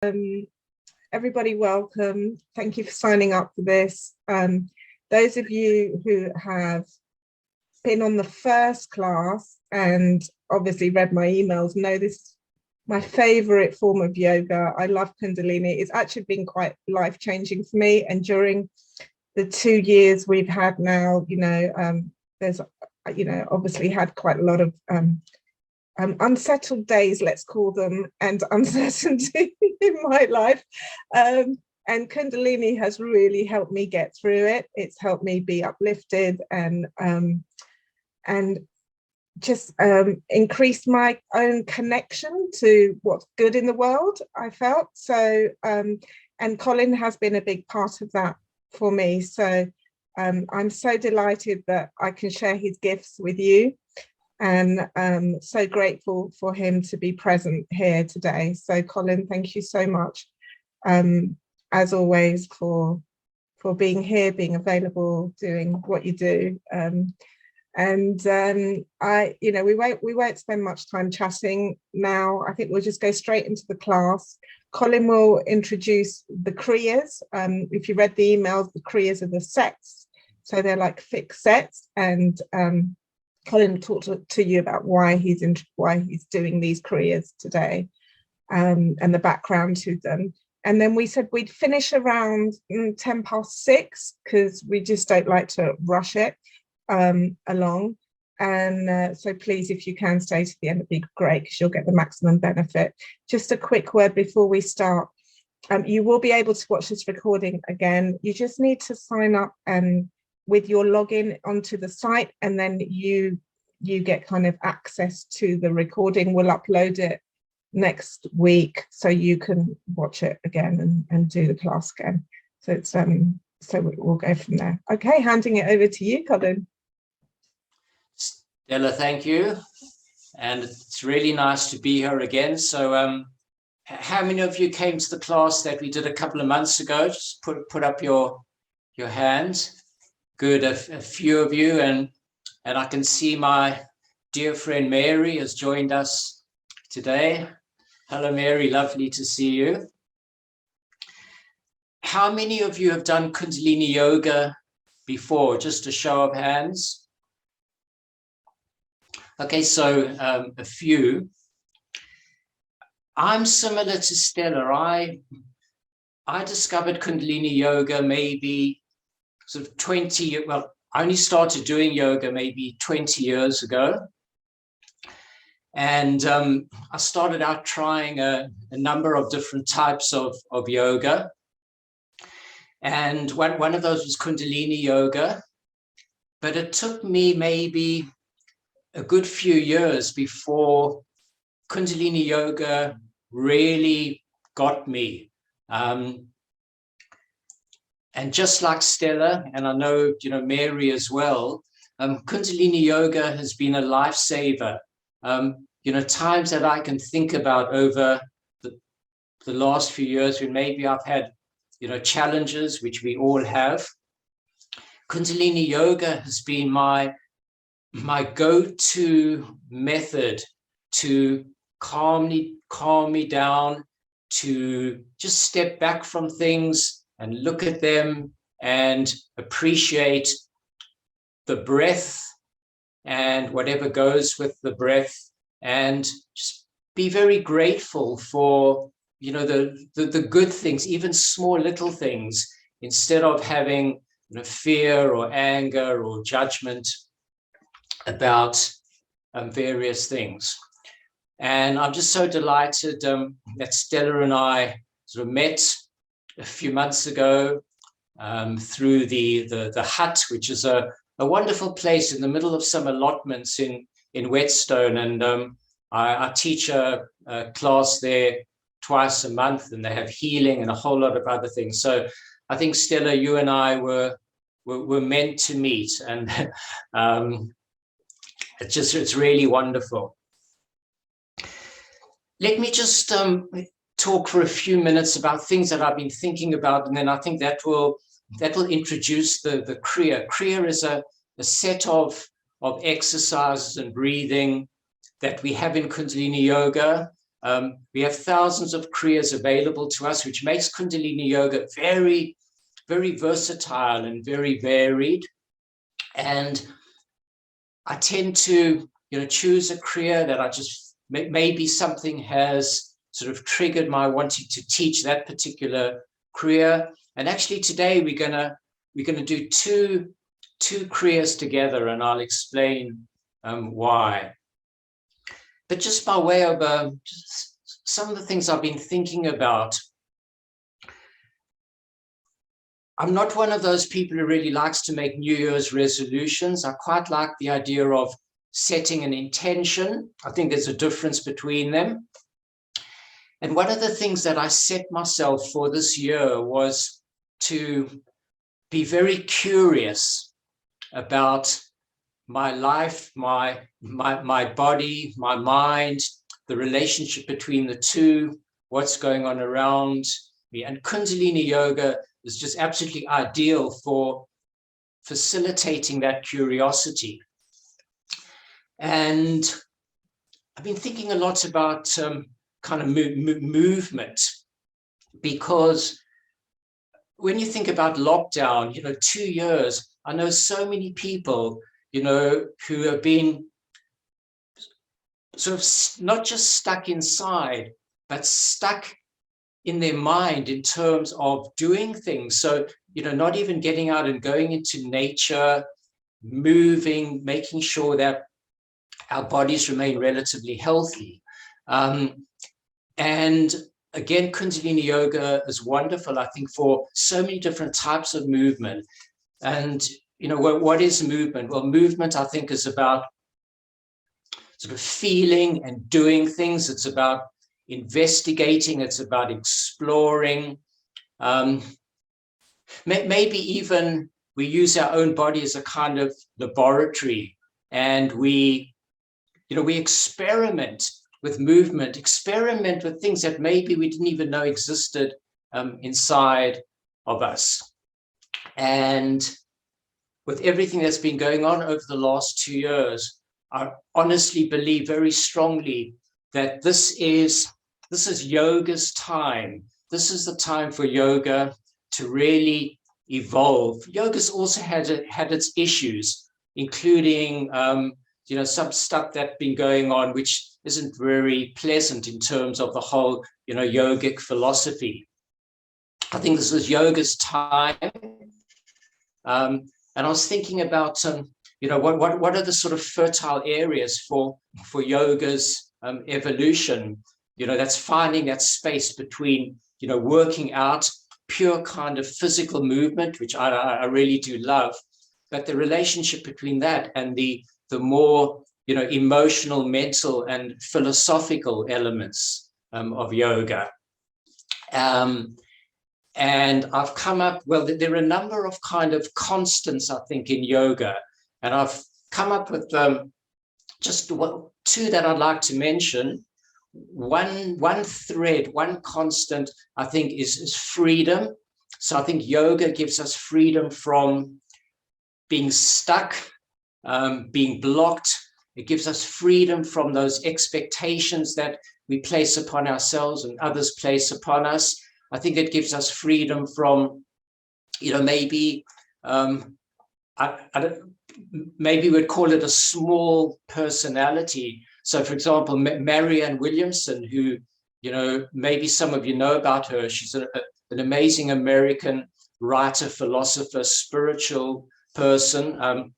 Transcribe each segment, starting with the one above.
Everybody, welcome. Thank you for signing up for this. Those of you who have been on the first class and obviously read my emails know this is my favorite form of yoga. I love Kundalini. It's actually been quite life-changing for me. And during the 2 years we've had now, there's, obviously had quite a lot of unsettled days, let's call them, and uncertainty in my life. And Kundalini has really helped me get through it. It's helped me be uplifted and just increase my own connection to what's good in the world, I felt. So, and Colin has been a big part of that for me. So I'm so delighted that I can share his gifts with you. And so grateful for him to be present here today. So Colin, thank you so much, as always, for being here, being available, doing what you do. We won't spend much time chatting now. I think we'll just go straight into the class. Colin will introduce the kriyas. If you read the emails, the kriyas are the sets, so they're like fixed sets, and Colin talked to you about why he's doing these kriyas today, and the background to them. And then we said we'd finish around 6:10 because we just don't like to rush it along. And so please, if you can stay to the end, it'd be great because you'll get the maximum benefit. Just a quick word before we start. You will be able to watch this recording again. You just need to sign up with your login onto the site, and then you get kind of access to the recording. We'll upload it next week so you can watch it again and do the class again. So it's so we'll go from there. Okay, handing it over to you, Colin. Stella, thank you. And it's really nice to be here again. So how many of you came to the class that we did a couple of months ago? Just put up your hands. Good, a few of you, and I can see my dear friend Mary has joined us today. Hello, Mary, lovely to see you. How many of you have done Kundalini Yoga before? Just a show of hands. Okay, so a few. I'm similar to Stella. I discovered Kundalini Yoga maybe sort of 20, well, I only started doing yoga maybe 20 years ago. And I started out trying a number of different types of yoga. And one of those was Kundalini Yoga. But it took me maybe a good few years before Kundalini Yoga really got me. And just like Stella, and I know, Mary as well, Kundalini Yoga has been a lifesaver. Times that I can think about over the last few years when maybe I've had, challenges, which we all have. Kundalini Yoga has been my go-to method to calm me down, to just step back from things and look at them and appreciate the breath and whatever goes with the breath, and just be very grateful for, the good things, even small little things, instead of having fear or anger or judgment about various things. And I'm just so delighted that Stella and I sort of met a few months ago through the hut, which is a wonderful place in the middle of some allotments in Whetstone. And I teach a class there twice a month, and they have healing and a whole lot of other things. So I think, Stella, you and I were meant to meet, and it's really wonderful. Let me just talk for a few minutes about things that I've been thinking about, and then I think that will introduce the kriya. Kriya is a set of exercises and breathing that we have in Kundalini Yoga. We have thousands of kriyas available to us, which makes Kundalini Yoga very, very versatile and very varied. And I tend to, choose a kriya that I just, maybe something has sort of triggered my wanting to teach that particular kriya. And actually today we're gonna do two kriyas together, and I'll explain why. But just by way of just some of the things I've been thinking about, I'm not one of those people who really likes to make New Year's resolutions. I quite like the idea of setting an intention. I think there's a difference between them. And one of the things that I set myself for this year was to be very curious about my life, my body, my mind, the relationship between the two, what's going on around me. And Kundalini Yoga is just absolutely ideal for facilitating that curiosity. And I've been thinking a lot about kind of movement, because when you think about lockdown, 2 years, I know so many people, who have been sort of not just stuck inside, but stuck in their mind in terms of doing things. So, not even getting out and going into nature, moving, making sure that our bodies remain relatively healthy. And again, Kundalini Yoga is wonderful, I think, for so many different types of movement. And, what is movement? Well, movement, I think, is about sort of feeling and doing things. It's about investigating. It's about exploring. Maybe even we use our own body as a kind of laboratory, and we experiment with movement, experiment with things that maybe we didn't even know existed inside of us. And with everything that's been going on over the last 2 years, I honestly believe very strongly that this is yoga's time. This is the time for yoga to really evolve. Yoga's also had its issues, including some stuff that's been going on which isn't very pleasant in terms of the whole yogic philosophy. I think this is yoga's time. And I was thinking about what are the sort of fertile areas for yoga's evolution, that's finding that space between working out pure kind of physical movement, which I really do love, but the relationship between that and the more emotional, mental, and philosophical elements of yoga. And I've come up, well, there are a number of kind of constants, I think, in yoga. And I've come up with just two that I'd like to mention. One thread, one constant, I think, is freedom. So I think yoga gives us freedom from being stuck, being blocked. It gives us freedom from those expectations that we place upon ourselves and others place upon us. I think it gives us freedom from, maybe, maybe we'd call it a small personality. So, for example, Marianne Williamson, who, maybe some of you know about her. She's an amazing American writer, philosopher, spiritual person.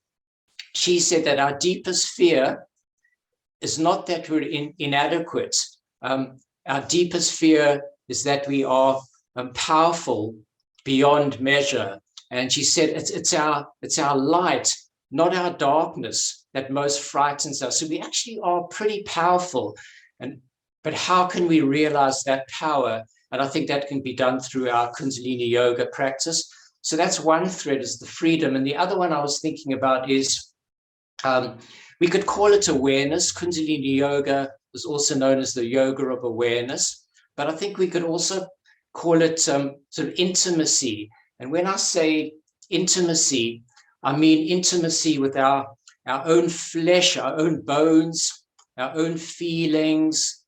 She said that our deepest fear is not that we're inadequate. Our deepest fear is that we are powerful beyond measure. And she said it's our light, not our darkness, that most frightens us. So we actually are pretty powerful. But how can we realize that power? And I think that can be done through our Kundalini Yoga practice. So that's one thread, is the freedom. And the other one I was thinking about is, we could call it awareness. Kundalini Yoga is also known as the yoga of awareness. But I think we could also call it sort of intimacy. And when I say intimacy, I mean intimacy with our own flesh, our own bones, our own feelings,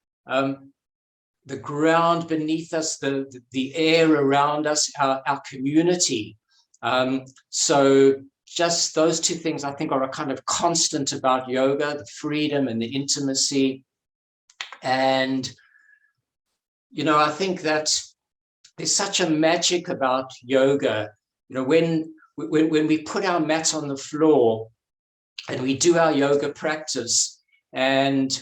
the ground beneath us, the air around us, our community. So just those two things I think are a kind of constant about yoga, the freedom and the intimacy. And, you know, I think that there's such a magic about yoga. You know, when we put our mat on the floor and we do our yoga practice, and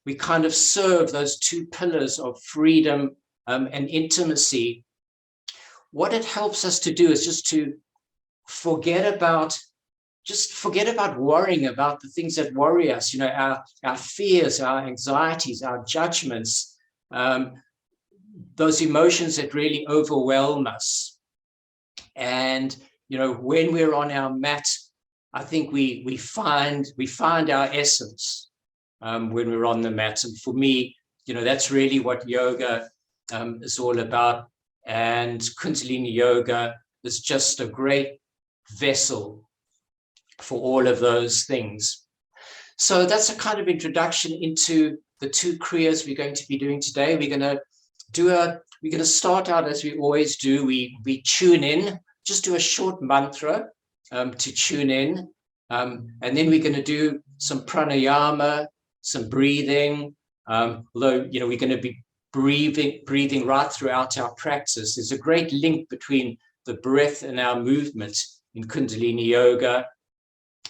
we kind of serve those two pillars of freedom and intimacy, what it helps us to do is just to forget about worrying about the things that worry us, you know, our fears, our anxieties, our judgments, those emotions that really overwhelm us. And, you know, when we're on our mat, I think we find our essence when we're on the mat. And for me, you know, that's really what yoga is all about. And Kundalini Yoga is just a great vessel for all of those things. So that's a kind of introduction into the two kriyas we're going to be doing today. We're going to start out as we always do. We tune in, just do a short mantra to tune in. And then we're going to do some pranayama, some breathing. Although, you know, we're going to be breathing right throughout our practice. There's a great link between the breath and our movement in Kundalini Yoga.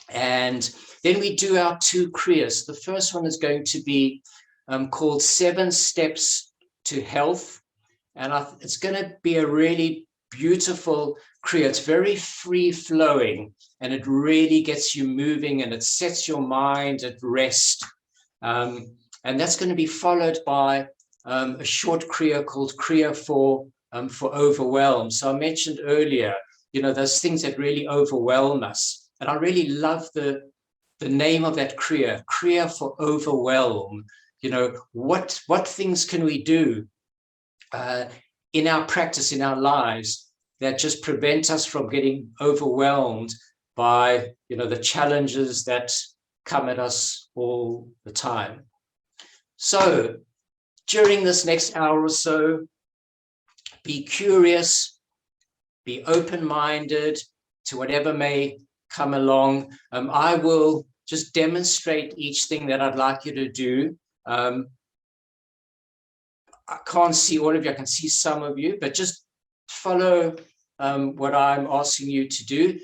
And then we do our two kriyas. The first one is going to be called 7 Steps to Health. And it's going to be a really beautiful kriya. It's very free flowing and it really gets you moving and it sets your mind at rest. And that's going to be followed by a short kriya called kriya for overwhelm. So I mentioned earlier, you know, those things that really overwhelm us. And I really love the name of that kriya for overwhelm. You know, what things can we do in our practice, in our lives, that just prevent us from getting overwhelmed by, you know, the challenges that come at us all the time. So during this next hour or so, be curious, be open-minded to whatever may come along. I will just demonstrate each thing that I'd like you to do. I can't see all of you, I can see some of you, but just follow what I'm asking you to do.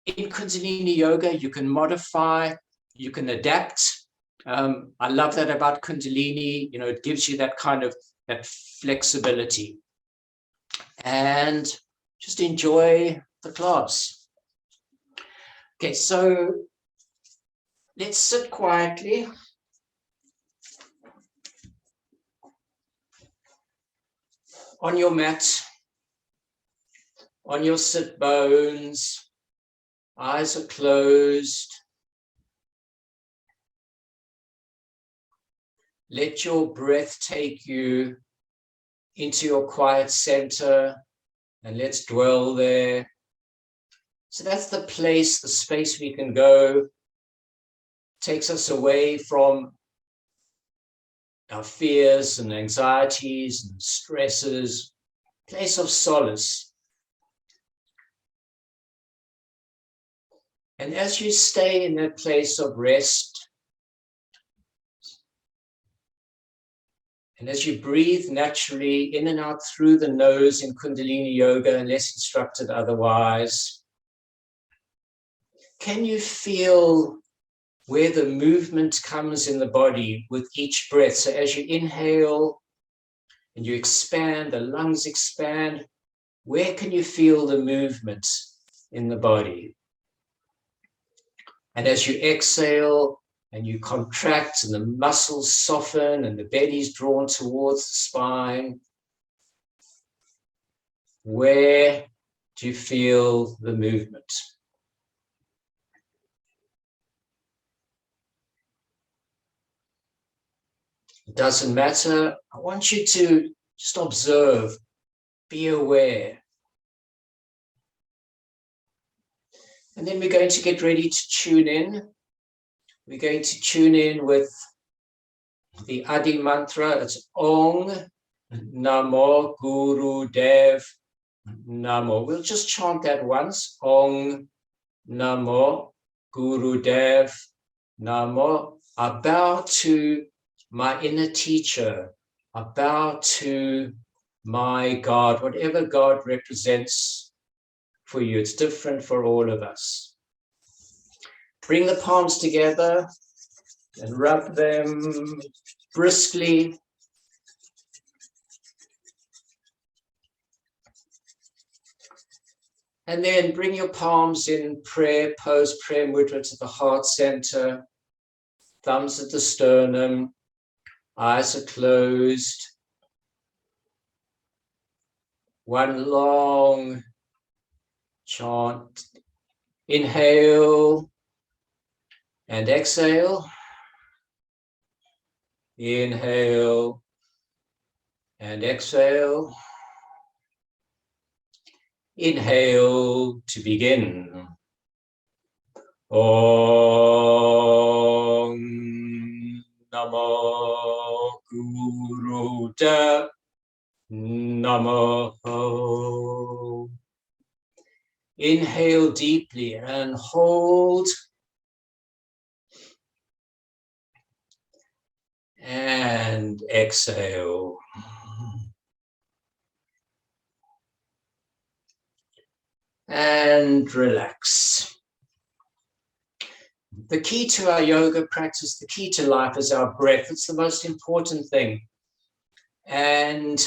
In Kundalini Yoga, you can modify, you can adapt. I love that about Kundalini, you know, it gives you that kind of that flexibility. And just enjoy the class. Okay, so let's sit quietly. On your mat, on your sit bones, eyes are closed. Let your breath take you into your quiet center, and let's dwell there. So that's the place, the space we can go. Takes us away from our fears and anxieties and stresses, place of solace. And as you stay in that place of rest, and as you breathe naturally in and out through the nose in Kundalini Yoga, unless instructed otherwise, can you feel where the movement comes in the body with each breath? So as you inhale and you expand, the lungs expand, where can you feel the movement in the body? And as you exhale and you contract and the muscles soften and the belly's drawn towards the spine, where do you feel the movement? It doesn't matter. I want you to just observe, be aware. And then we're going to get ready to tune in. We're going to tune in with the Adi mantra. It's Ong. Namo Guru Dev Namo. We'll just chant that once. Om Namo Guru Dev Namo. I bow to my inner teacher. I bow to my God, whatever God represents for you. It's different for all of us. Bring the palms together and rub them briskly. And then bring your palms in prayer pose, prayer mudra to the heart center. Thumbs at the sternum. Eyes are closed. One long chant. Inhale and exhale. Inhale and exhale. Inhale to begin. Om Namo Guru Dev Namo. Inhale deeply and hold. And exhale. And relax. The key to our yoga practice, the key to life is our breath. It's the most important thing. And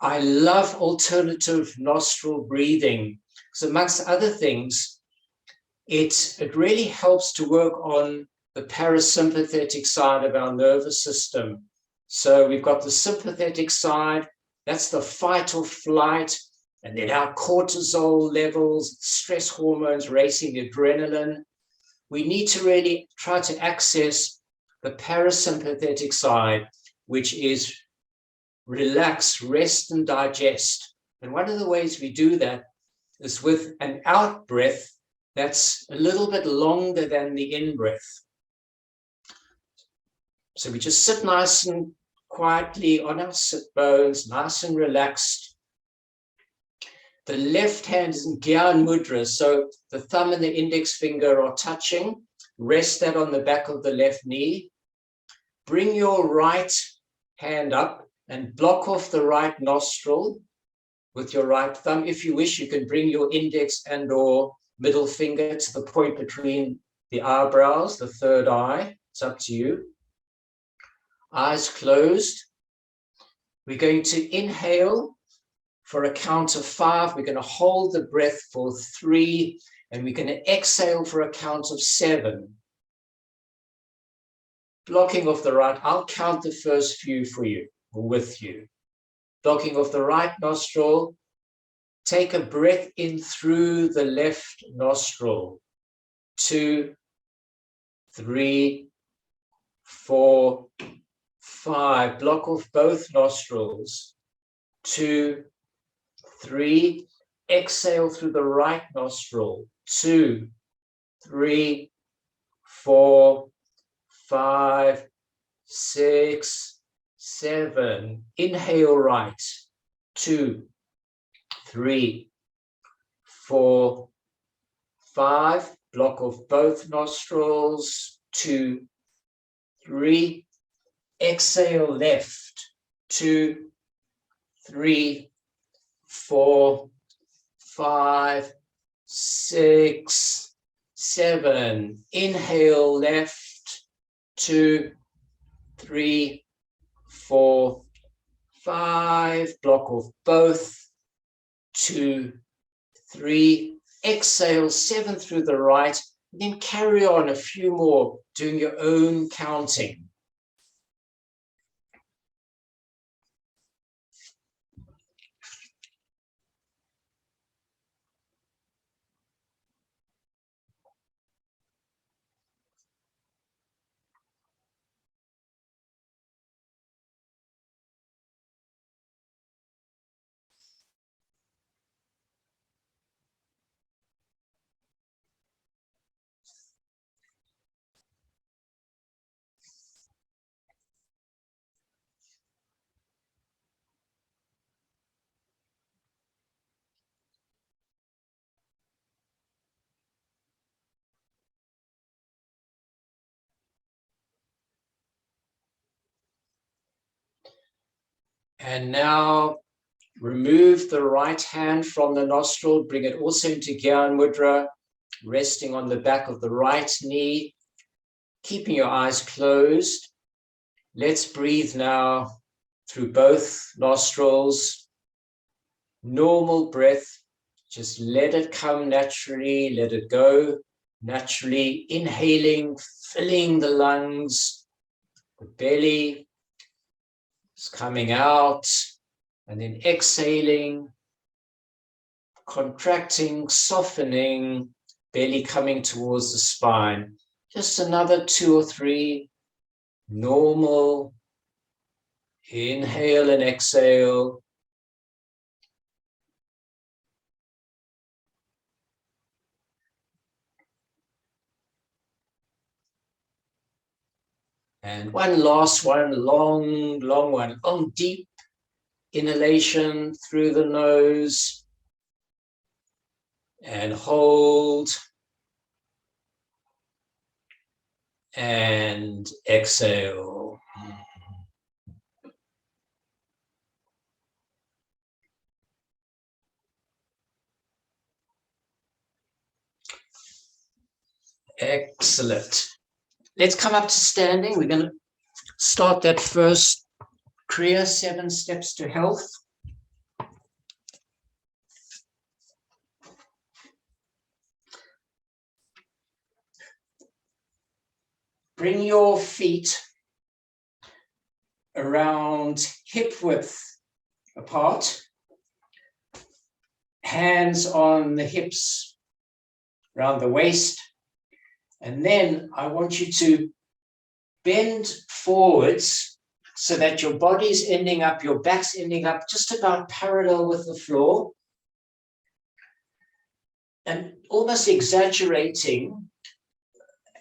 I love alternative nostril breathing. So amongst other things, it really helps to work on the parasympathetic side of our nervous system. So we've got the sympathetic side, that's the fight or flight, and then our cortisol levels, stress hormones racing, the adrenaline. We need to really try to access the parasympathetic side, which is relax, rest, and digest. And one of the ways we do that is with an out breath that's a little bit longer than the in breath. So we just sit nice and quietly on our sit bones, nice and relaxed. The left hand is in Gyan Mudra, so the thumb and the index finger are touching. Rest that on the back of the left knee. Bring your right hand up and block off the right nostril with your right thumb. If you wish, you can bring your index and or middle finger to the point between the eyebrows, the third eye. It's up to you. Eyes closed. We're going to inhale for a count of 5. We're going to hold the breath for 3, and we're going to exhale for a count of 7. Blocking off the right. I'll count the first few for you, or with you. Blocking off the right nostril. Take a breath in through the left nostril. 2, 3, 4, 5. Block off both nostrils. 2, 3. Exhale through the right nostril. 2, 3, 4, 5, 6, 7. Inhale right. 2, 3, 4, 5. Block off both nostrils. 2, 3. Exhale left. 2, 3, 4, 5, 6, 7. Inhale left. 2, 3, 4, 5. Block off both. 2, 3. Exhale 7 through the right. And then carry on a few more, doing your own counting. And now remove the right hand from the nostril, bring it also into Gyan Mudra, resting on the back of the right knee, keeping your eyes closed. Let's breathe now through both nostrils. Normal breath, just let it come naturally, let it go naturally. Inhaling, filling the lungs, the belly is coming out, and then exhaling, contracting, softening, belly coming towards the spine. Just another 2 or 3. Normal. Inhale and exhale. And one last one, long one. Long, deep inhalation through the nose. And hold. And exhale. Excellent. Let's come up to standing. We're going to start that first Kriya, 7 steps to health. Bring your feet around hip width apart. Hands on the hips, around the waist. And then I want you to bend forwards so that your body's ending up, your back's ending up just about parallel with the floor. And almost exaggerating,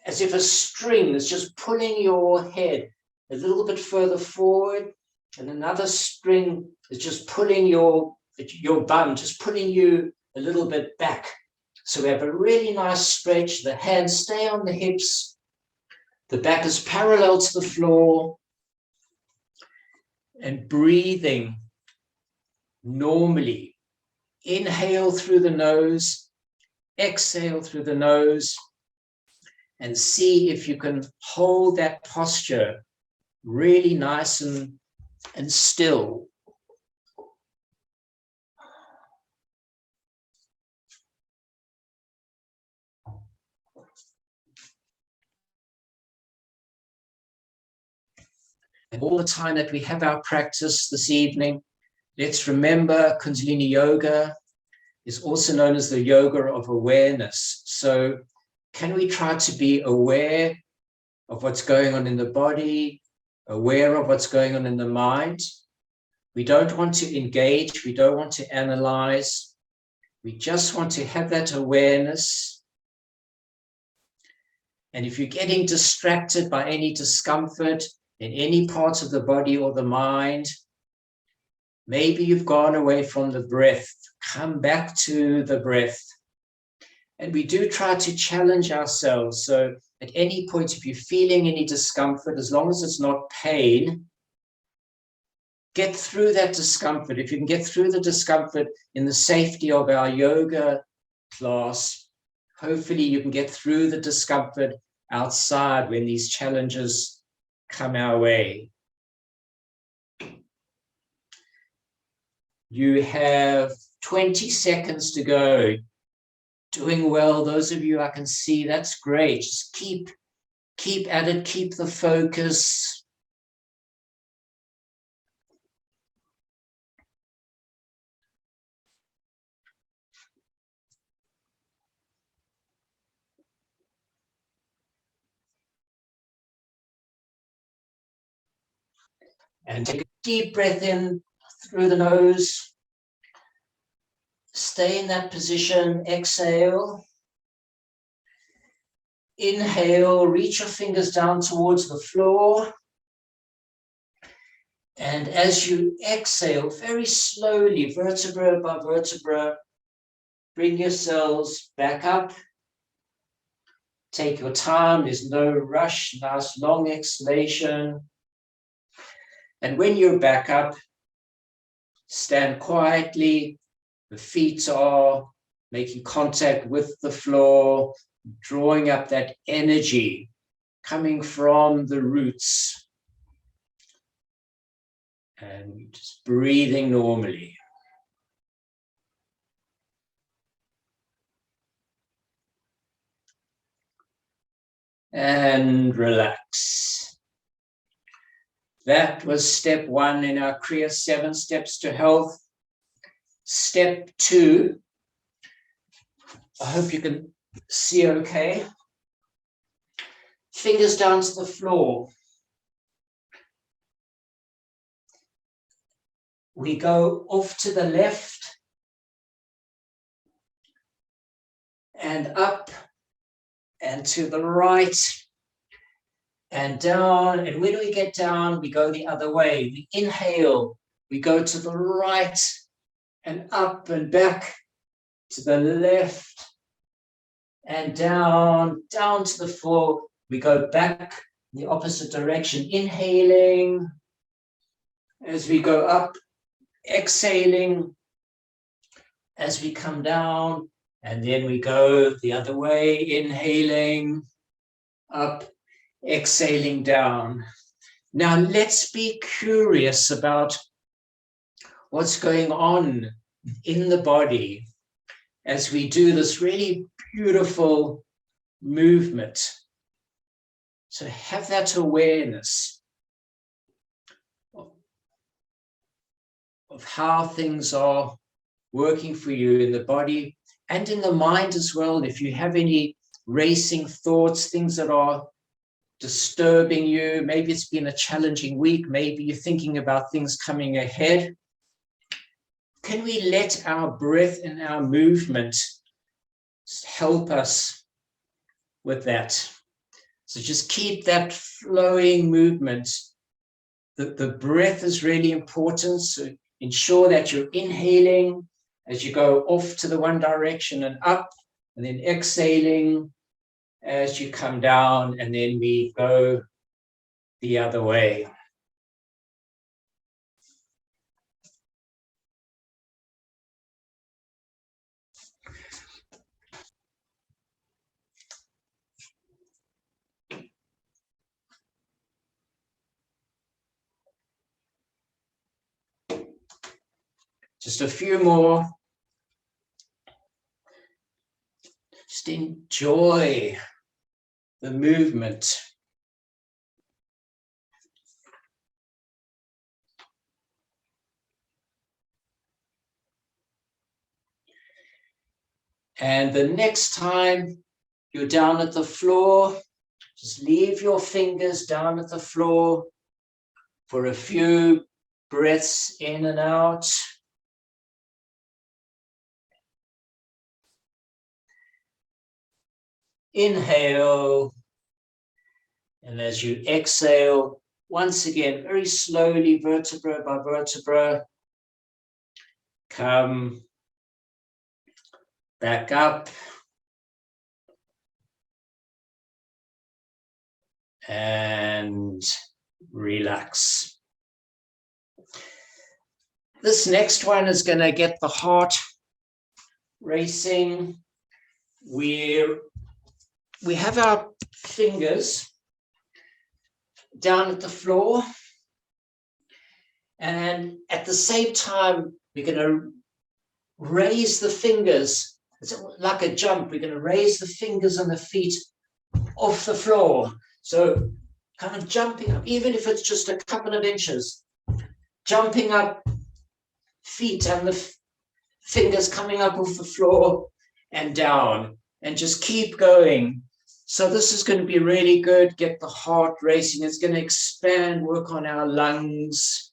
as if a string is just pulling your head a little bit further forward, and another string is just pulling your bum, just pulling you a little bit back. So we have a really nice stretch. The hands stay on the hips. The back is parallel to the floor. And breathing normally. Inhale through the nose. Exhale through the nose. And see if you can hold that posture really nice and still. And all the time that we have our practice this evening, let's remember Kundalini Yoga is also known as the yoga of awareness. So can we try to be aware of what's going on in the body, aware of what's going on in the mind? We don't want to engage. We don't want to analyze. We just want to have that awareness. And if you're getting distracted by any discomfort in any parts of the body or the mind, maybe you've gone away from the breath. Come back to the breath. And we do try to challenge ourselves. So at any point, if you're feeling any discomfort, as long as it's not pain, get through that discomfort. If you can get through the discomfort in the safety of our yoga class, hopefully you can get through the discomfort outside when these challenges come our way. You have 20 seconds to go. Doing well. Those of you I can see, that's great. Just keep at it, keep the focus. And take a deep breath in through the nose. Stay in that position. Exhale. Inhale, reach your fingers down towards the floor. And as you exhale, very slowly, vertebra by vertebra, bring yourselves back up. Take your time, there's no rush, nice long exhalation. And when you're back up, Stand quietly. The feet are making contact with the floor, drawing up that energy coming from the roots. And just breathing normally. And relax. That was step 1 in our kriyas 7 steps to health. Step 2, I hope you can see okay. Fingers down to the floor. We go off to the left and up and to the right and down. And when we get down, we go the other way. We inhale, we go to the right and up and back to the left and down to the floor. We go back in the opposite direction, inhaling as we go up, exhaling as we come down, and then we go the other way, inhaling up, exhaling down. Now let's be curious about what's going on in the body as we do this really beautiful movement. So have that awareness of how things are working for you in the body and in the mind as well. And if you have any racing thoughts, things that are disturbing you, maybe it's been a challenging week, maybe you're thinking about things coming ahead, can we let our breath and our movement help us with that? So just keep that flowing movement. The breath is really important. So ensure that you're inhaling as you go off to the one direction and up, and then exhaling as you come down, and then we go the other way. Just a few more. Just enjoy the movement. And the next time you're down at the floor, just leave your fingers down at the floor for a few breaths in and out. Inhale, and as you exhale, once again, very slowly, vertebra by vertebra, come back up and relax. This next one is going to get the heart racing. We have our fingers down at the floor, and at the same time we're going to raise the fingers. It's like a jump. We're going to raise the fingers and the feet off the floor. So kind of jumping up, even if it's just a couple of inches, jumping up, feet and the fingers coming up off the floor and down, and just keep going. So this is going to be really good. Get the heart racing. It's going to expand, work on our lungs.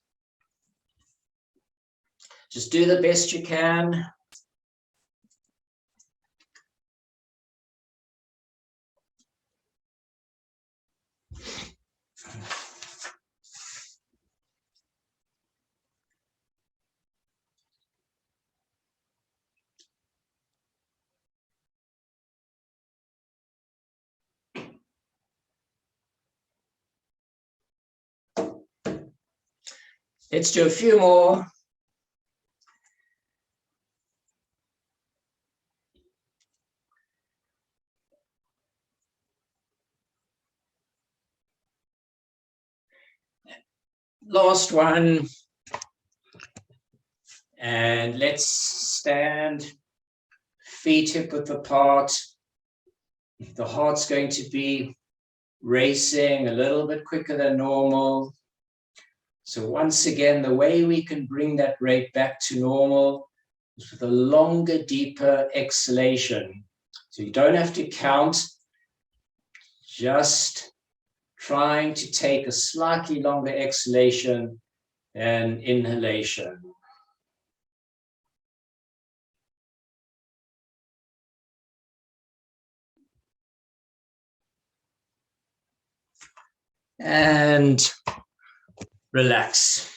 Just do the best you can. Let's do a few more. Last one. And let's stand, feet hip width apart. The heart's going to be racing a little bit quicker than normal. So once again, the way we can bring that rate back to normal is with a longer, deeper exhalation. So you don't have to count, just trying to take a slightly longer exhalation than inhalation. And relax.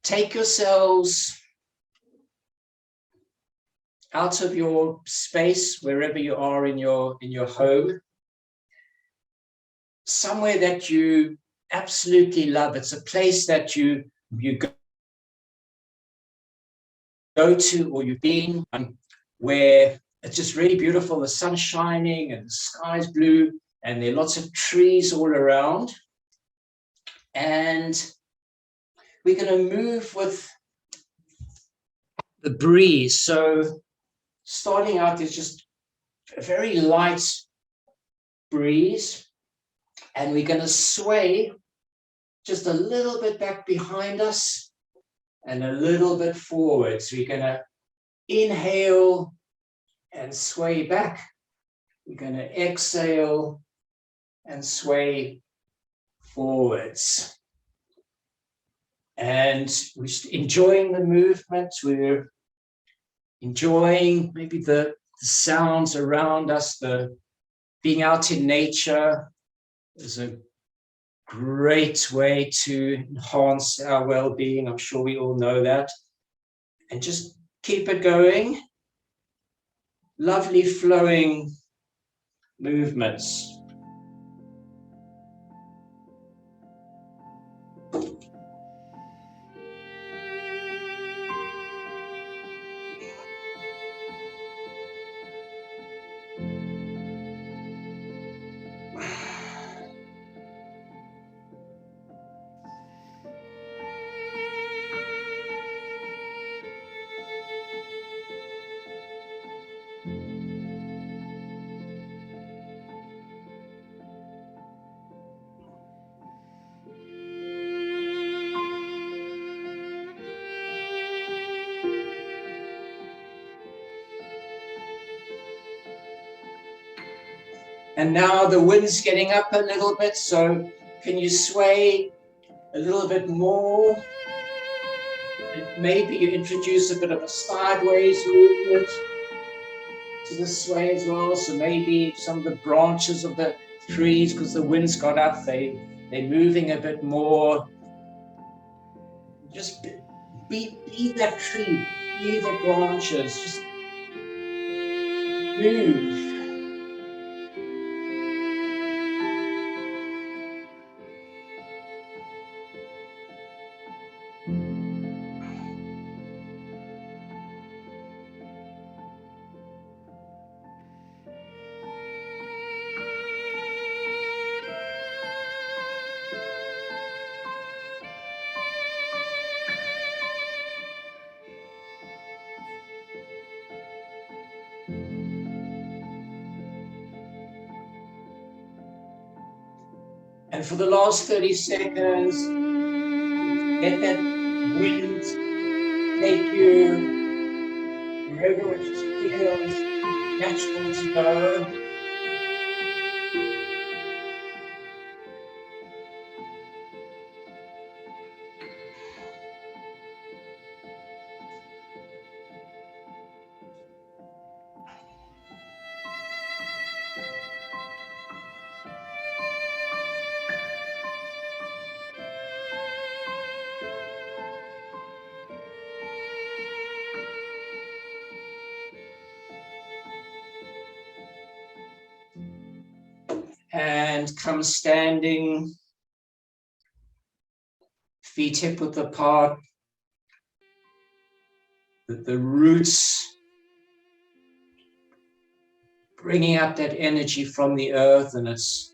Take yourselves out of your space, wherever you are in your home, somewhere that you absolutely love. It's a place that you go to, or you've been, where it's just really beautiful. The sun's shining and the sky's blue, and there are lots of trees all around. And we're going to move with the breeze. So starting out is just a very light breeze, and we're going to sway just a little bit back behind us and a little bit forward. So we're going to inhale and sway back. We're going to exhale and sway forwards. And we're enjoying the movement. We're enjoying maybe the sounds around us. The being out in nature is a great way to enhance our well-being. I'm sure we all know that. And just keep it going. Lovely flowing movements. And now the wind's getting up a little bit, so can you sway a little bit more? And maybe you introduce a bit of a sideways movement to the sway as well. So maybe some of the branches of the trees, because the wind's got up, they're moving a bit more. Just be that tree, be the branches, just move. And for the last 30 seconds, let that wind take you wherever it just feels natural to go. And come standing, feet hip width apart, with the roots bringing up that energy from the earth, and it's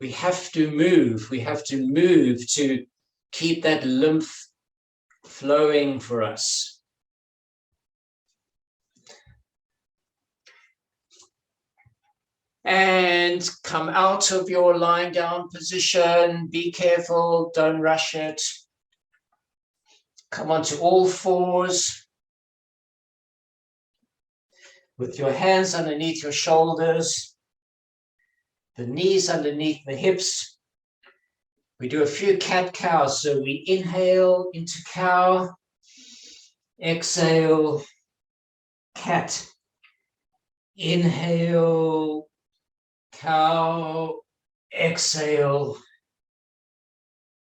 we have to move. We have to move to keep that lymph flowing for us. And come out of your lying down position. Be careful, don't rush it. Come onto all fours with your hands underneath your shoulders, the knees underneath the hips. We do a few cat-cows. So we inhale into cow, exhale, cat, inhale, cow, exhale,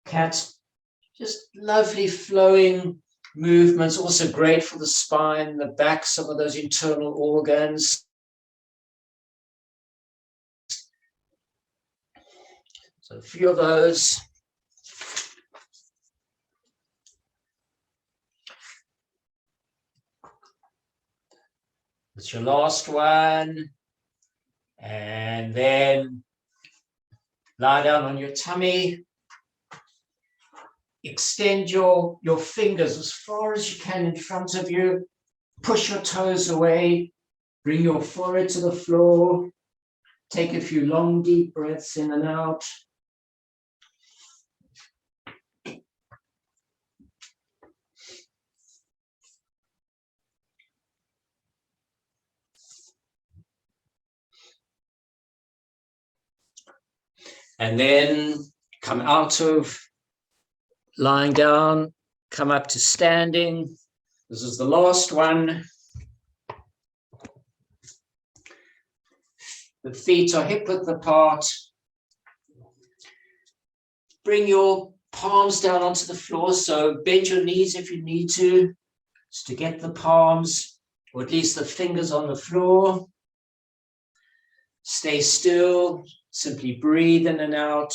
cat. Just lovely flowing movements, also great for the spine, the back, some of those internal organs. So a few of those. That's your last one. And then lie down on your tummy. Extend your fingers as far as you can in front of you. Push your toes away. Bring your forehead to the floor. Take a few long, deep breaths in and out. And then come out of lying down, come up to standing. This is the last one. The feet are hip-width apart. Bring your palms down onto the floor. So bend your knees if you need to, just to get the palms, or at least the fingers on the floor. Stay still. Simply breathe in and out.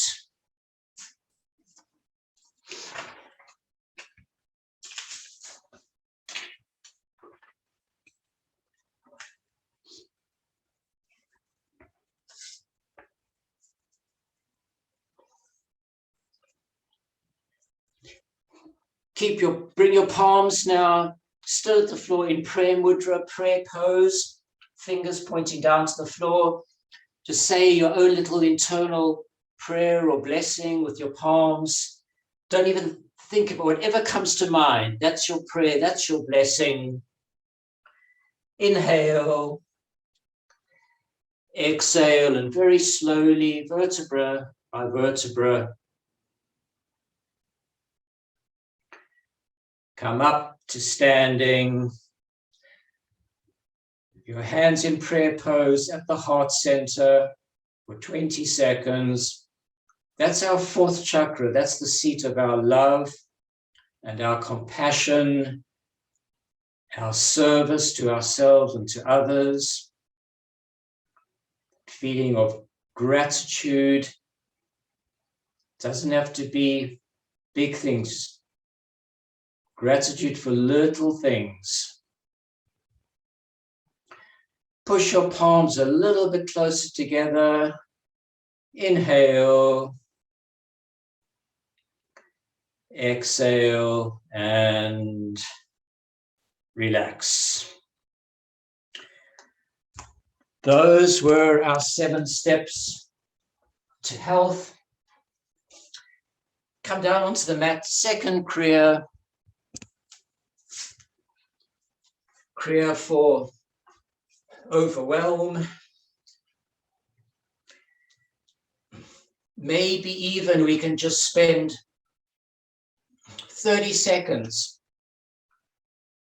Bring your palms now still at the floor in prayer mudra, prayer pose, fingers pointing down to the floor. Just say your own little internal prayer or blessing with your palms. Don't even think about whatever comes to mind. That's your prayer, that's your blessing. Inhale, exhale, and very slowly, vertebra by vertebra, come up to standing. Your hands in prayer pose at the heart center for 20 seconds. That's our fourth chakra. That's the seat of our love and our compassion, our service to ourselves and to others. Feeling of gratitude. Doesn't have to be big things. Gratitude for little things. Push your palms a little bit closer together. Inhale. Exhale and relax. Those were our 7 steps to health. Come down onto the mat. Second kriya. Kriya for overwhelm. Maybe even we can just spend 30 seconds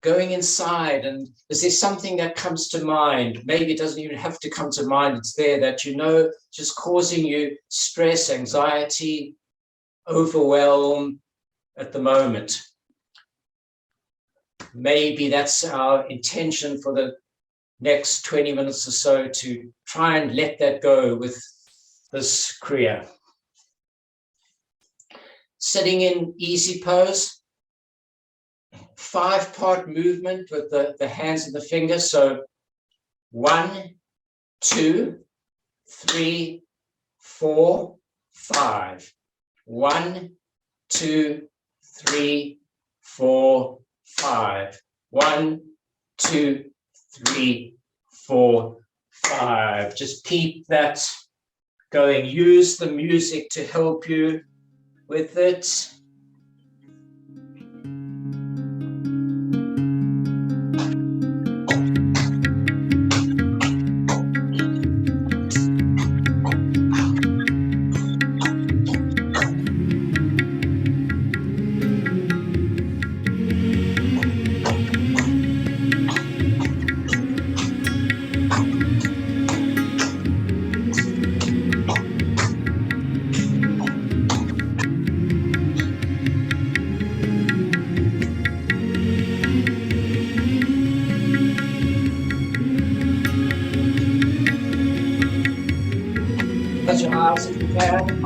going inside, and is there something that comes to mind? Maybe it doesn't even have to come to mind. It's there that you know, just causing you stress, anxiety, overwhelm at the moment. Maybe that's our intention for the next 20 minutes or so, to try and let that go with this kriya. Sitting in easy pose, 5-part movement with the hands and the fingers. So 1, 2, 3, 4, 5. 1, 2, 3, 4, 5. 1, 2, 3, 4, 5. Just keep that going. Use the music to help you with it. Close your eyes if you can.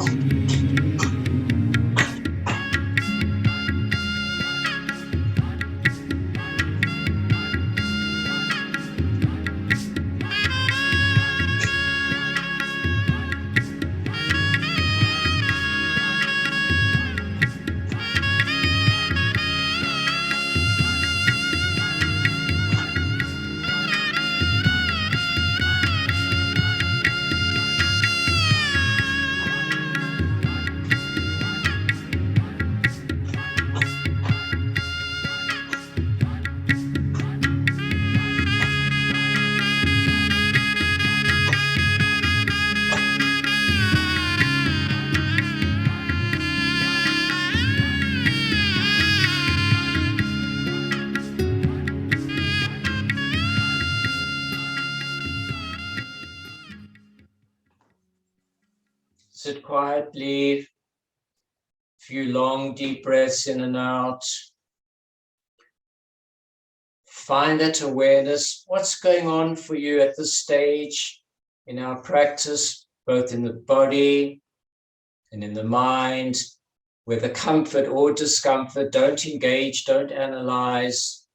Sit quietly. Few long, deep breaths in and out. Find that awareness. What's going on for you at this stage in our practice, both in the body and in the mind, whether comfort or discomfort. Don't engage, don't analyze.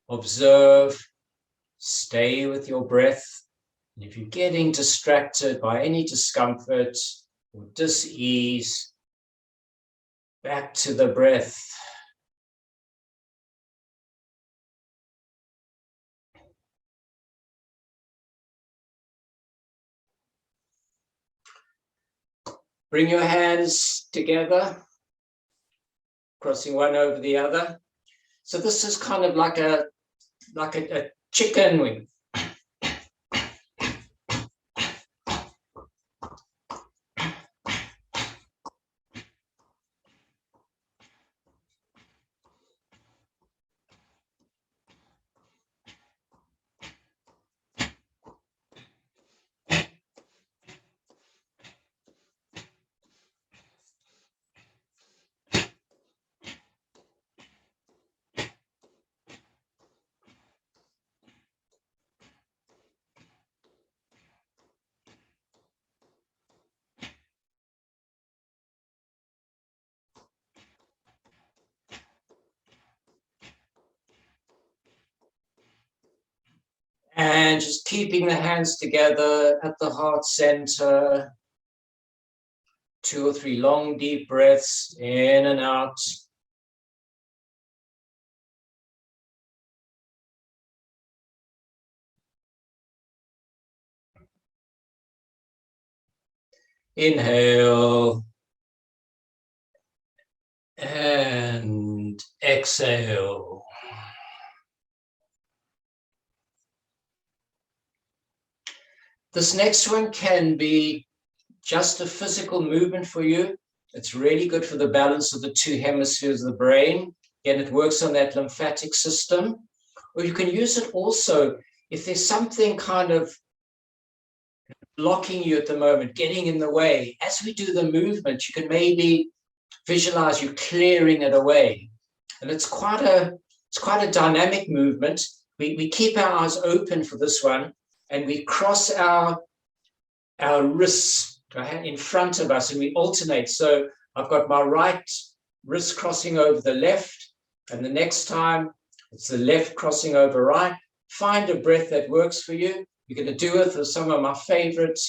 Observe. Stay with your breath. And if you're getting distracted by any discomfort or dis-ease, back to the breath. Bring your hands together, crossing one over the other. So this is kind of like a chicken wing. And just keeping the hands together at the heart center. 2 or 3 long, deep breaths in and out. Inhale. And exhale. This next one can be just a physical movement for you. It's really good for the balance of the 2 hemispheres of the brain. Again, it works on that lymphatic system. Or you can use it also if there's something kind of blocking you at the moment, getting in the way. As we do the movement, you can maybe visualize you clearing it away. And it's quite a dynamic movement. We keep our eyes open for this one, and we cross our wrists in front of us, and we alternate. So I've got my right wrist crossing over the left, and the next time it's the left crossing over right. Find a breath that works for you. You're going to do it with some of my favorite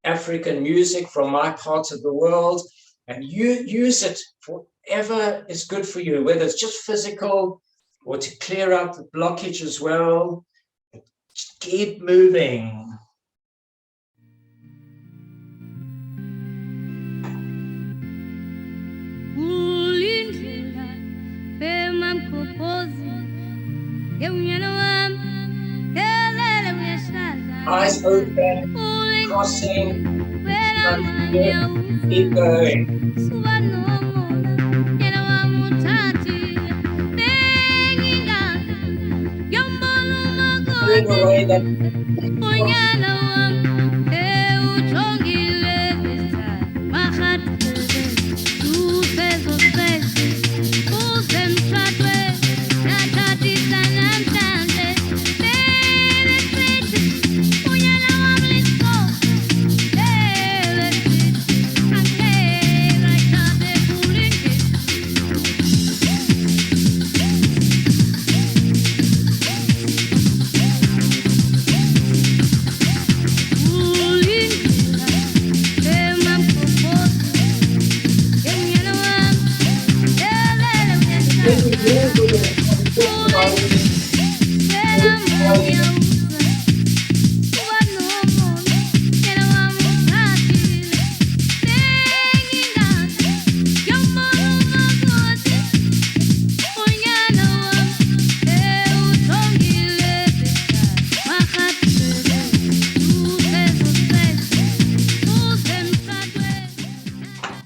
African music from my part of the world, and you use it for whatever is good for you, whether it's just physical or to clear out the blockage as well. Just keep moving. Eyes open, crossing, keep going. Clearing away that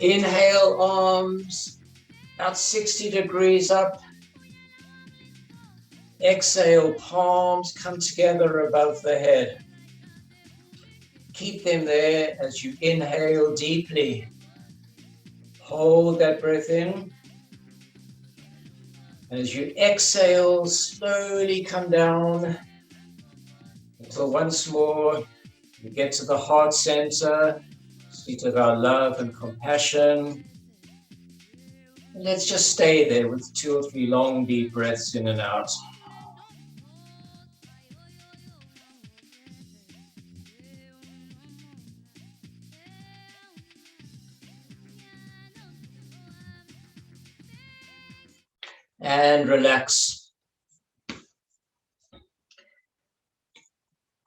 inhale, arms about 60 degrees up. Exhale, palms come together above the head. Keep them there as you inhale deeply. Hold that breath in. As you exhale, slowly come down until once more you get to the heart center, seat of our love and compassion. And let's just stay there with 2 or 3 long, deep breaths in and out. And relax.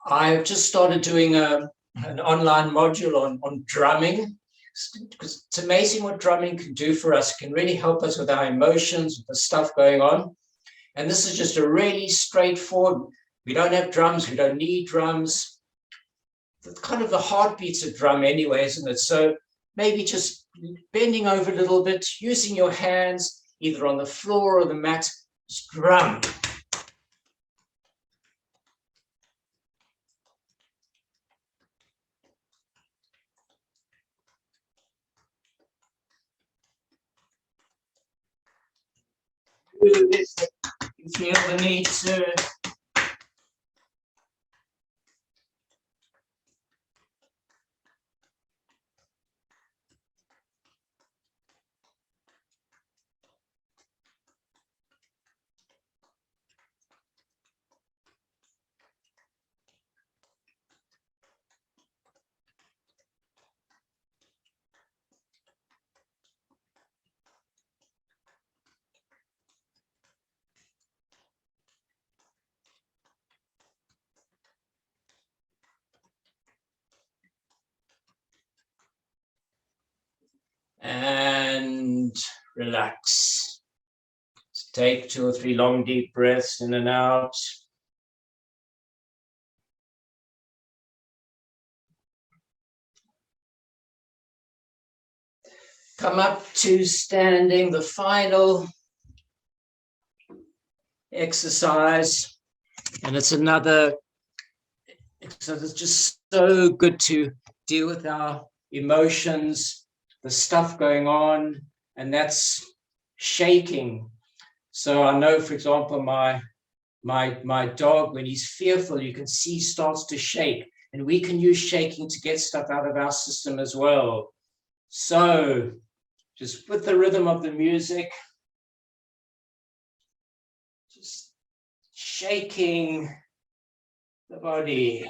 I've just started doing an online module on drumming, because it's amazing what drumming can do for us. It can really help us with our emotions, with the stuff going on. And this is just a really straightforward, we don't have drums, we don't need drums. It's kind of the heartbeats of drum anyway, isn't it? So maybe just bending over a little bit, using your hands, either on the floor or the mat, just drum. Do this if you feel the need to. And relax. Take 2 or 3 long, deep breaths in and out. Come up to standing, the final exercise. And it's another exercise. It's just so good to deal with our emotions, the stuff going on, and that's shaking. So I know, for example, my dog, when he's fearful, you can see starts to shake, and we can use shaking to get stuff out of our system as well. So just with the rhythm of the music, just shaking the body.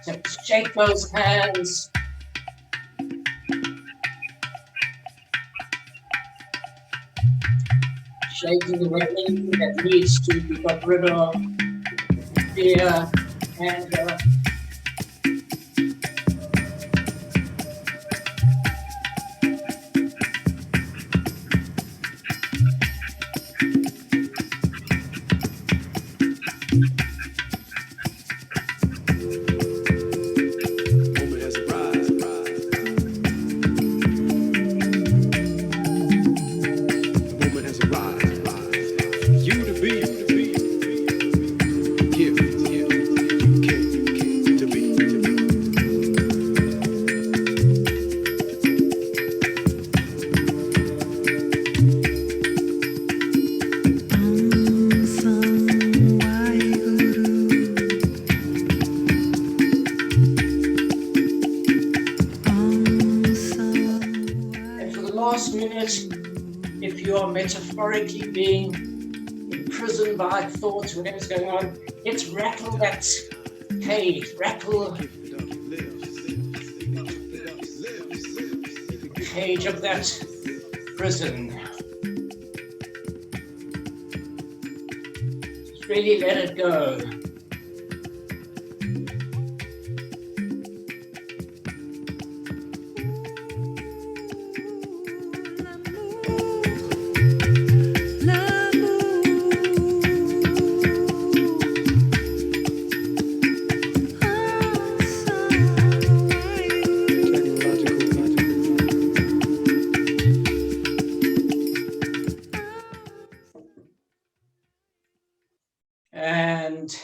So shake those hands. Shaking away anything that needs to be got rid of. Fear, anger. Minute, if you are metaphorically being imprisoned by thoughts, whatever's going on, let's rattle that cage, rattle the cage of that prison. Just really let it go. And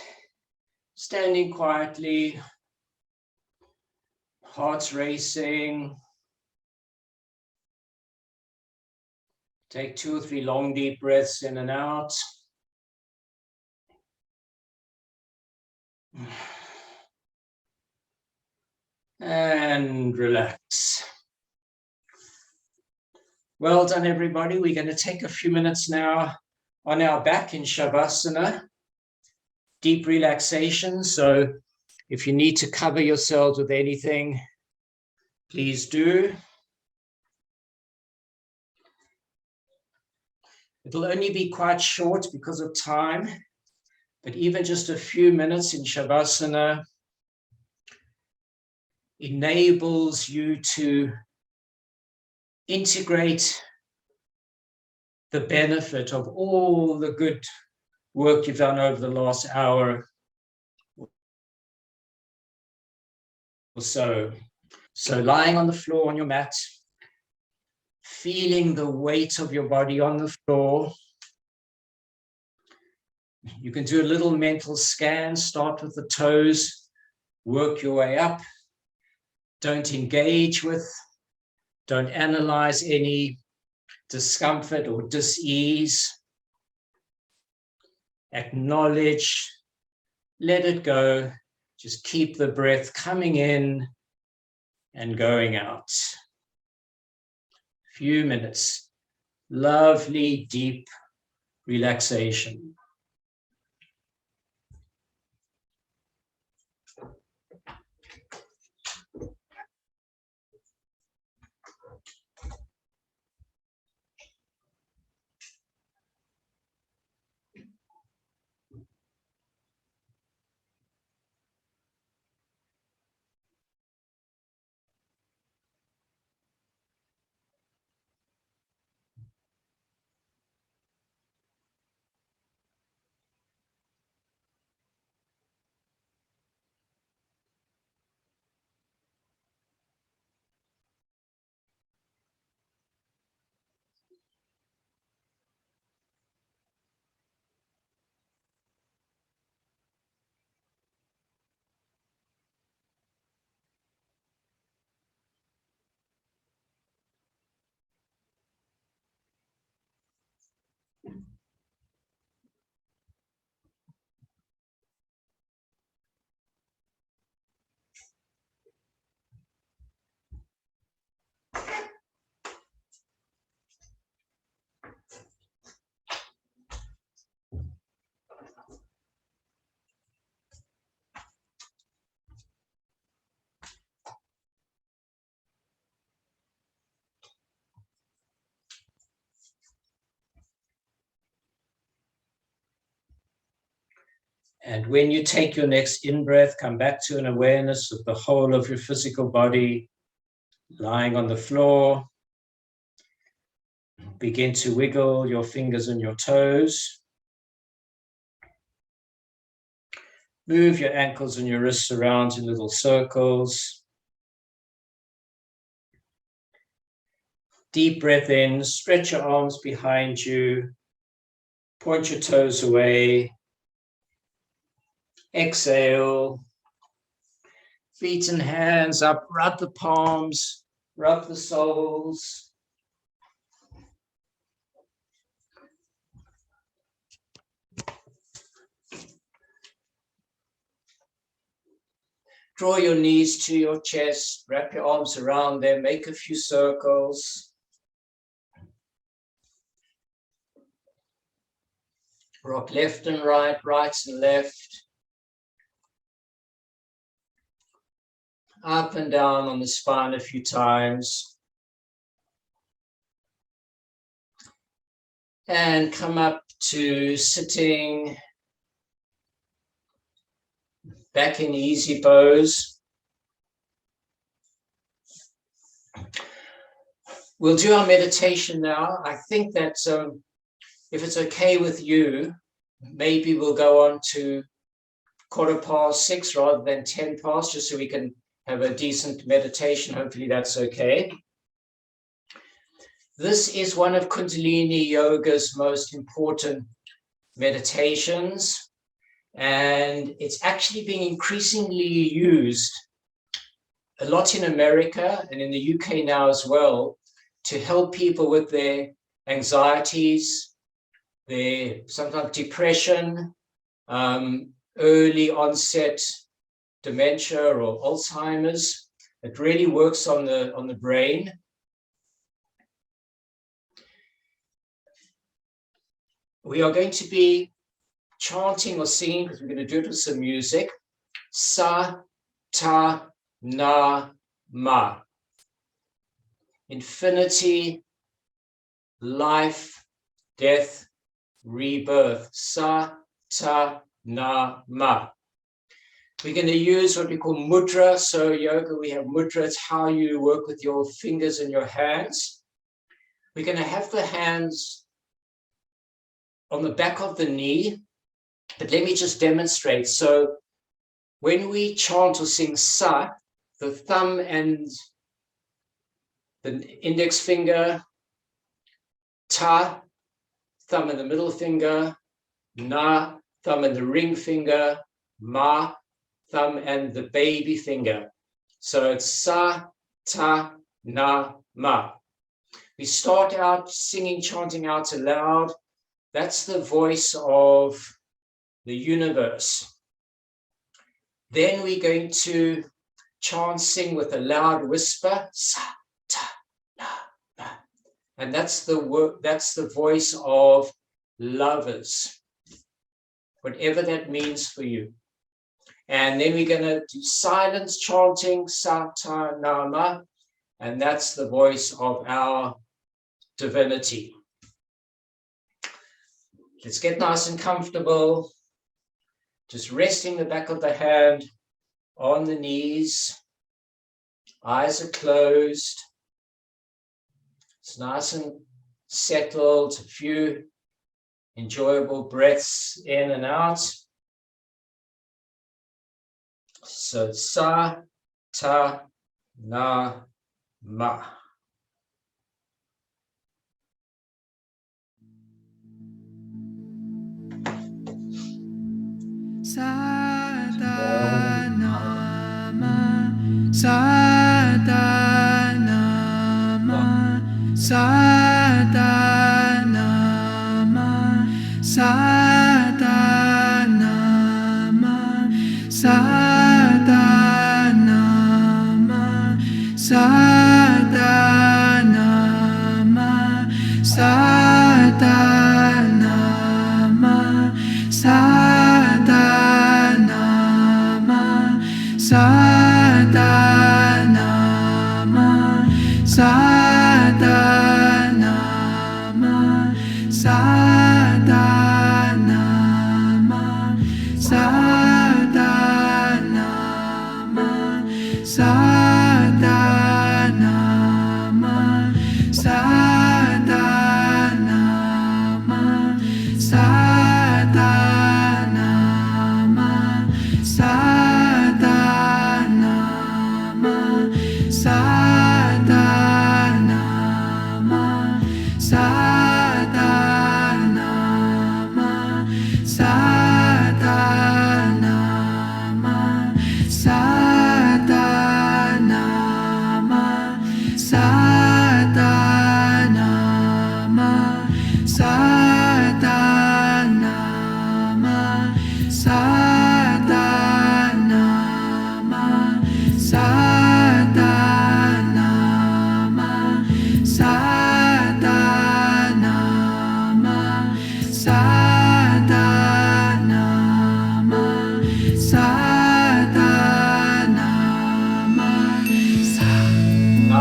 standing quietly, heart's racing. Take 2 or 3 long, deep breaths in and out. And relax. Well done, everybody. We're going to take a few minutes now on our back in Shavasana. Deep relaxation. So if you need to cover yourselves with anything, please do. It'll only be quite short because of time, but even just a few minutes in Shavasana enables you to integrate the benefit of all the good work you've done over the last hour or so. So lying on the floor on your mat, feeling the weight of your body on the floor. You can do a little mental scan, start with the toes, work your way up. Don't engage with, don't analyze any discomfort or dis-ease. Acknowledge, let it go. Just keep the breath coming in and going out. Few minutes. Lovely, deep relaxation. And when you take your next in-breath, come back to an awareness of the whole of your physical body, lying on the floor. Begin to wiggle your fingers and your toes. Move your ankles and your wrists around in little circles. Deep breath in, stretch your arms behind you. Point your toes away. Exhale. Feet and hands up, rub the palms, rub the soles. Draw your knees to your chest, wrap your arms around them, make a few circles. Rock left and right, right and left. Up and down on the spine a few times. And come up to sitting. Back in easy pose. We'll do our meditation now. I think that if it's okay with you, maybe we'll go on to 6:15 rather than 10 past, just so we can have a decent meditation. Hopefully that's okay. This is one of Kundalini Yoga's most important meditations, and it's actually being increasingly used a lot in America and in the UK now as well, to help people with their anxieties, their sometimes depression, early onset dementia or Alzheimer's. It really works on the brain. We are going to be chanting or singing, because we're going to do it with some music. Sa, ta, na, ma. Infinity, life, death, rebirth. Sa, ta, na, ma. We're going to use what we call mudra. So yoga, we have mudra. It's how you work with your fingers and your hands. We're going to have the hands on the back of the knee. But let me just demonstrate. So when we chant or sing sa, the thumb and the index finger, ta, thumb and the middle finger, na, thumb and the ring finger, ma, thumb and the baby finger. So it's sa, ta, na, ma. We start out singing, chanting out aloud. That's the voice of the universe. Then we're going to chant, sing with a loud whisper, sa, ta, na, ma. And that's the voice of lovers, whatever that means for you. And then we're going to do silence chanting, sa, ta, na, ma, and that's the voice of our divinity. Let's get nice and comfortable. Just resting the back of the hand on the knees. Eyes are closed. It's nice and settled. A few enjoyable breaths in and out. So sa, ta, na, ma. Sadanama, Sadanama, Sadanama, Sadanama, Sadanama, Sadanama, Sadanama, Sadanama, Sadanama, Sadanama, Sadanama, Sadanama,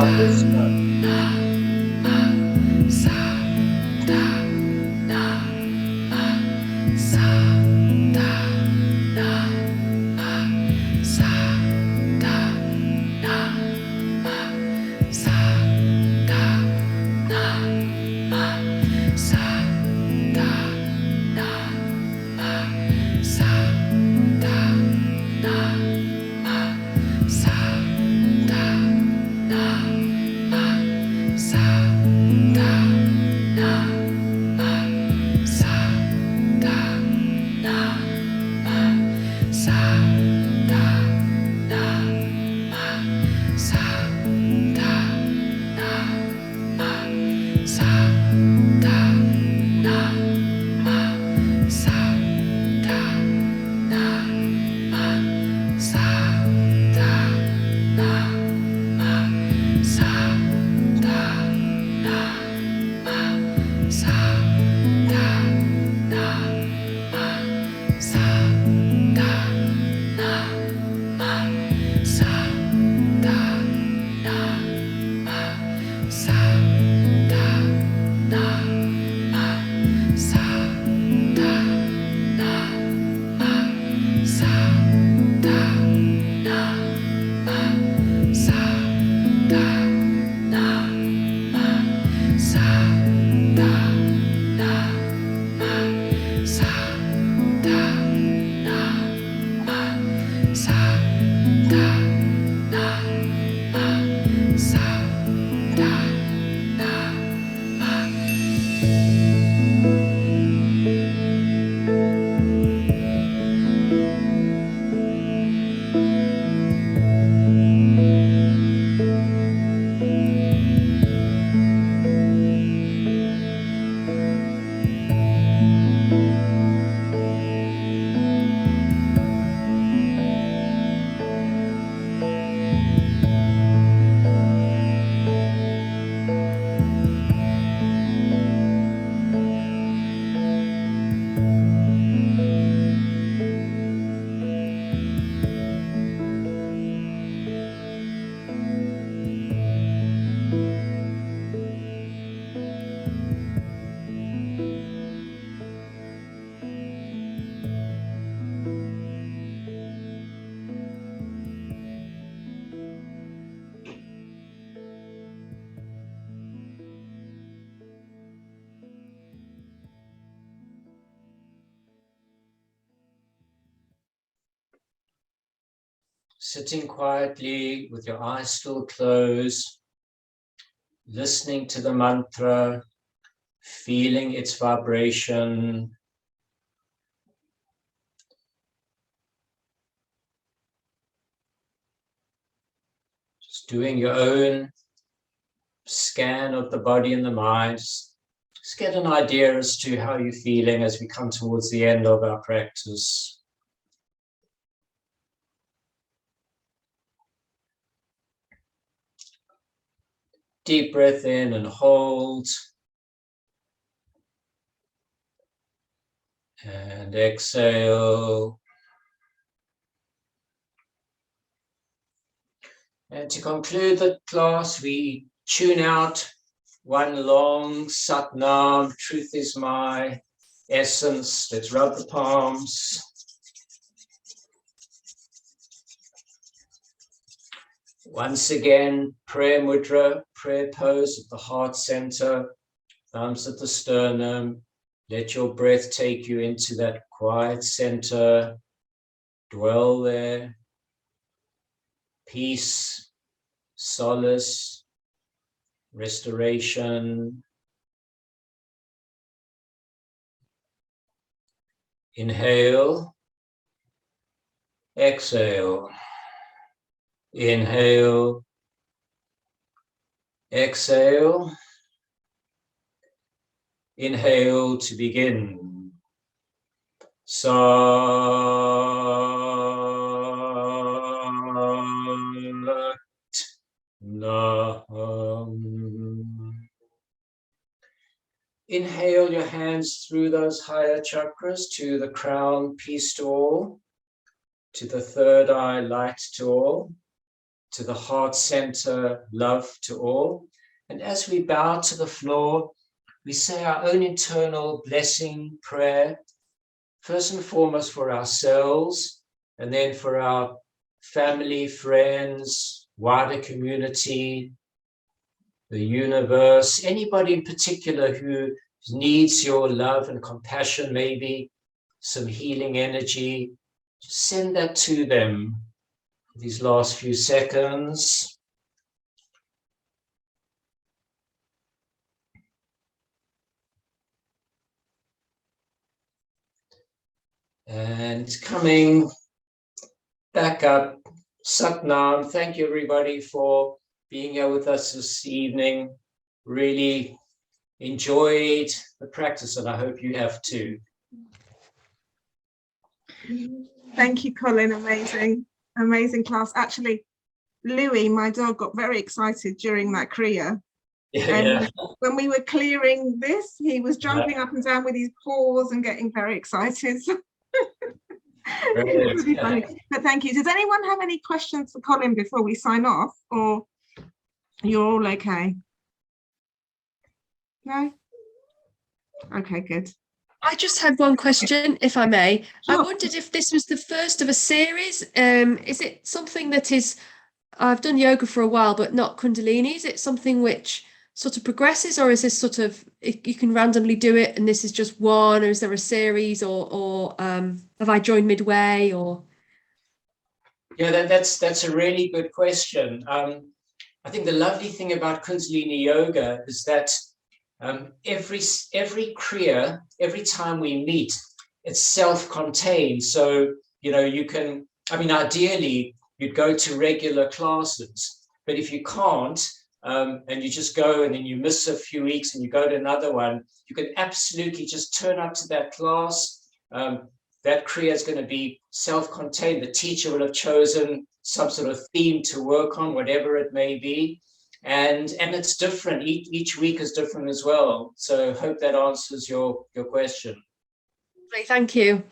out whisper. Sitting quietly with your eyes still closed, listening to the mantra, feeling its vibration. Just doing your own scan of the body and the mind. Just get an idea as to how you're feeling as we come towards the end of our practice. Deep breath in and hold. And exhale. And to conclude the class, we tune out one long Sat Nam, truth is my essence. Let's rub the palms. Once again, prayer mudra, prayer pose at the heart center, thumbs at the sternum. Let your breath take you into that quiet center. Dwell there. Peace, solace, restoration. Inhale, exhale. Inhale, exhale. Inhale to begin. Sat Nam. Inhale your hands through those higher chakras to the crown, peace to all, to the third eye, light to all. to the heart center, love to all. And as we bow to the floor, we say our own internal blessing prayer, first and foremost for ourselves, and then for our family, friends, wider community, the universe, anybody in particular who needs your love and compassion, maybe some healing energy. Just send that to them these last few seconds. And coming back up, Satnam, thank you everybody for being here with us this evening. Really enjoyed the practice, and I hope you have too. Thank you, Colin. Amazing class. Actually, Louis, my dog, got very excited during that kriya. And when we were clearing this, he was jumping up and down with his paws and getting very excited. It would be funny. But thank you. Does anyone have any questions for Colin before we sign off, or you're all okay? No? Okay, good. I just had one question, if I may. Sure. I wondered if this was the first of a series. Is it something that is, I've done yoga for a while, but not Kundalini. Is it something which sort of progresses, or is this sort of, you can randomly do it and this is just one, or is there a series, or have I joined midway, or? Yeah, that's a really good question. I think the lovely thing about Kundalini Yoga is that every kriya, every time we meet, it's self-contained. So, you can, ideally, you'd go to regular classes, but if you can't, and you just go and then you miss a few weeks and you go to another one, you can absolutely just turn up to that class. That kriya is going to be self-contained. The teacher will have chosen some sort of theme to work on, whatever it may be. And it's different. Each week is different as well. So hope that answers your question. Thank you.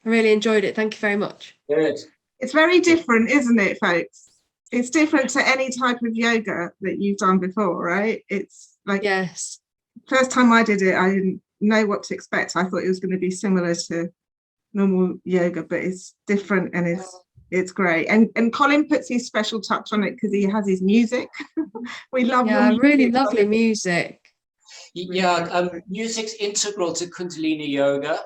I really enjoyed it. Thank you very much. Good. It's very different, isn't it, folks? It's different to any type of yoga that you've done before, right? It's like, yes. First time I did it, I didn't know what to expect. I thought it was going to be similar to normal yoga, but it's different and it's great. And Colin puts his special touch on it because he has his music. We love your music, really lovely Colin. Music. Yeah, music's integral to Kundalini Yoga.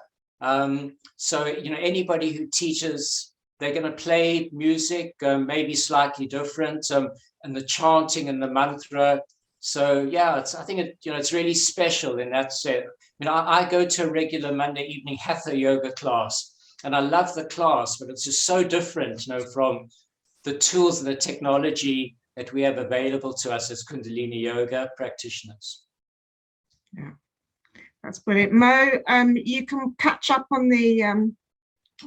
So, anybody who teaches, they're going to play music, maybe slightly different, and the chanting and the mantra. So, yeah, I think it's really special in that sense. I go to a regular Monday evening Hatha yoga class, and I love the class, but it's just so different, from the tools and the technology that we have available to us as Kundalini Yoga practitioners. Yeah, that's brilliant. Mo, you can catch up on the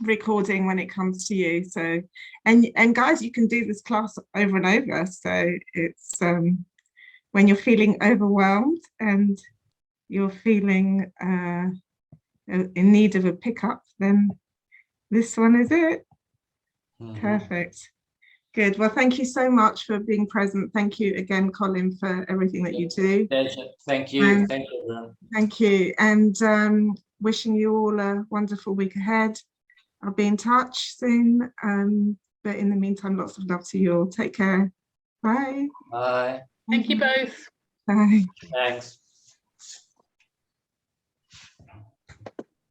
recording when it comes to you. So, and guys, you can do this class over and over. So it's when you're feeling overwhelmed and you're feeling in need of a pickup, then this one is it. Perfect. Good. Well, thank you so much for being present. Thank you again, Colin, for everything that you do. Pleasure. Thank you. Thank you, everyone. Thank you. And wishing you all a wonderful week ahead. I'll be in touch soon. But in the meantime, lots of love to you all. Take care. Bye. Bye. Thank you both. Bye. Thanks.